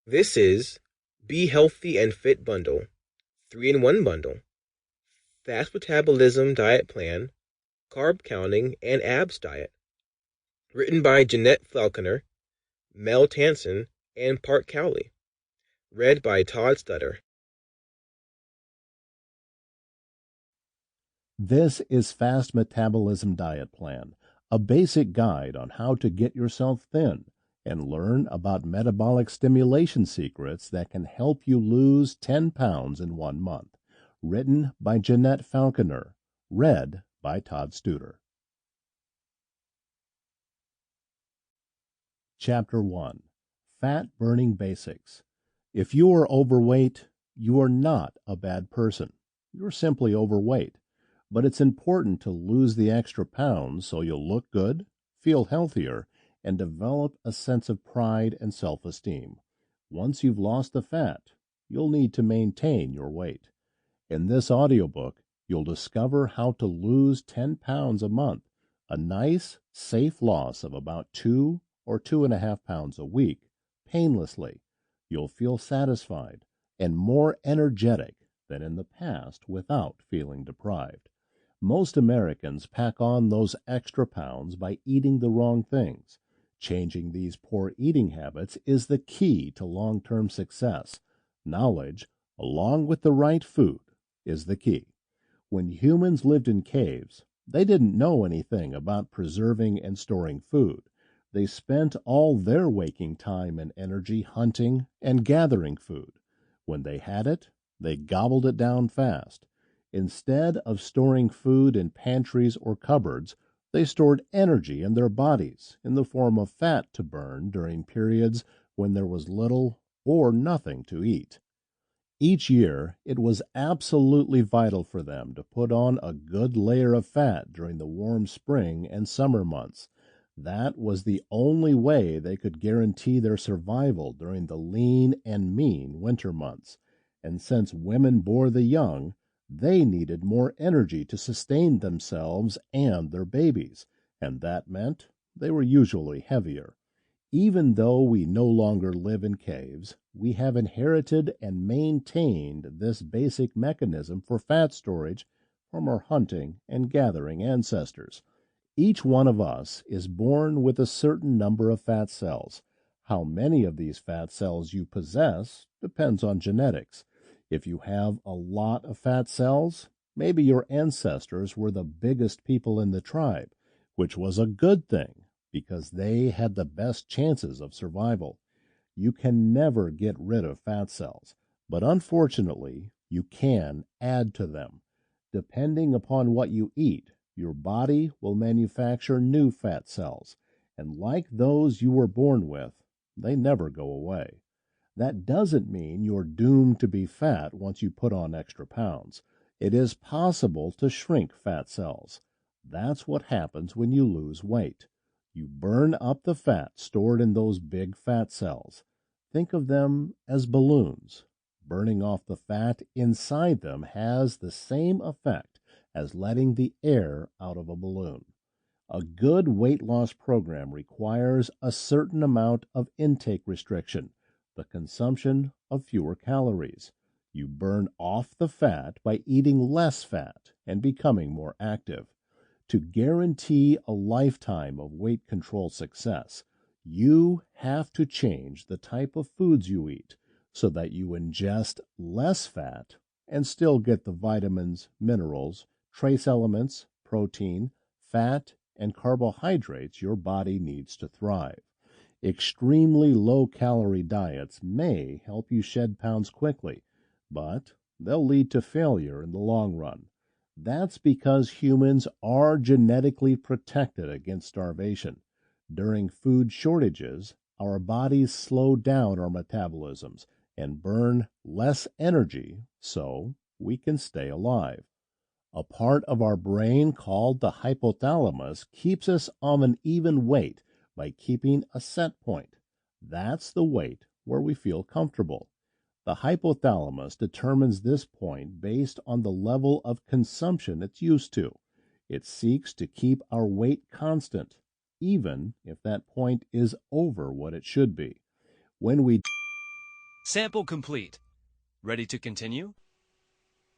This is Be Healthy and Fit Bundle, 3-in-1 bundle, Fast Metabolism Diet Plan, Carb Counting, and Abs Diet. Written by Jeanette Falconer, Mel Tansen, and Park Cowley. Read by Todd Stutter. This is Fast Metabolism Diet Plan, a basic guide on how to get yourself thin and learn about metabolic stimulation secrets that can help you lose 10 pounds in 1 month. Written by Jeanette Falconer. Read by Todd Stutter. Chapter 1. Fat Burning Basics. If you are overweight, you are not a bad person. You're simply overweight. But it's important to lose the extra pounds so you'll look good, feel healthier, and develop a sense of pride and self-esteem. Once you've lost the fat, you'll need to maintain your weight. In this audiobook, you'll discover how to lose 10 pounds a month, a nice, safe loss of about 2 or 2.5 pounds a week, painlessly. You'll feel satisfied and more energetic than in the past without feeling deprived. Most Americans pack on those extra pounds by eating the wrong things. Changing these poor eating habits is the key to long-term success. Knowledge, along with the right food, is the key. When humans lived in caves, they didn't know anything about preserving and storing food. They spent all their waking time and energy hunting and gathering food. When they had it, they gobbled it down fast. Instead of storing food in pantries or cupboards, they stored energy in their bodies in the form of fat to burn during periods when there was little or nothing to eat. Each year, it was absolutely vital for them to put on a good layer of fat during the warm spring and summer months. That was the only way they could guarantee their survival during the lean and mean winter months. And since women bore the young, they needed more energy to sustain themselves and their babies, and that meant they were usually heavier. Even though we no longer live in caves, we have inherited and maintained this basic mechanism for fat storage from our hunting and gathering ancestors. Each one of us is born with a certain number of fat cells. How many of these fat cells you possess depends on genetics. If you have a lot of fat cells, maybe your ancestors were the biggest people in the tribe, which was a good thing because they had the best chances of survival. You can never get rid of fat cells, but unfortunately, you can add to them. Depending upon what you eat, your body will manufacture new fat cells, and like those you were born with, they never go away. That doesn't mean you're doomed to be fat once you put on extra pounds. It is possible to shrink fat cells. That's what happens when you lose weight. You burn up the fat stored in those big fat cells. Think of them as balloons. Burning off the fat inside them has the same effect as letting the air out of a balloon. A good weight loss program requires a certain amount of intake restriction, the consumption of fewer calories. You burn off the fat by eating less fat and becoming more active. To guarantee a lifetime of weight control success, you have to change the type of foods you eat so that you ingest less fat and still get the vitamins, minerals, trace elements, protein, fat, and carbohydrates your body needs to thrive. Extremely low-calorie diets may help you shed pounds quickly, but they'll lead to failure in the long run. That's because humans are genetically protected against starvation. During food shortages, our bodies slow down our metabolisms and burn less energy so we can stay alive. A part of our brain called the hypothalamus keeps us on an even weight by keeping a set point. That's the weight where we feel comfortable. The hypothalamus determines this point based on the level of consumption it's used to. It seeks to keep our weight constant, even if that point is over what it should be. When we Sample complete. Ready to continue?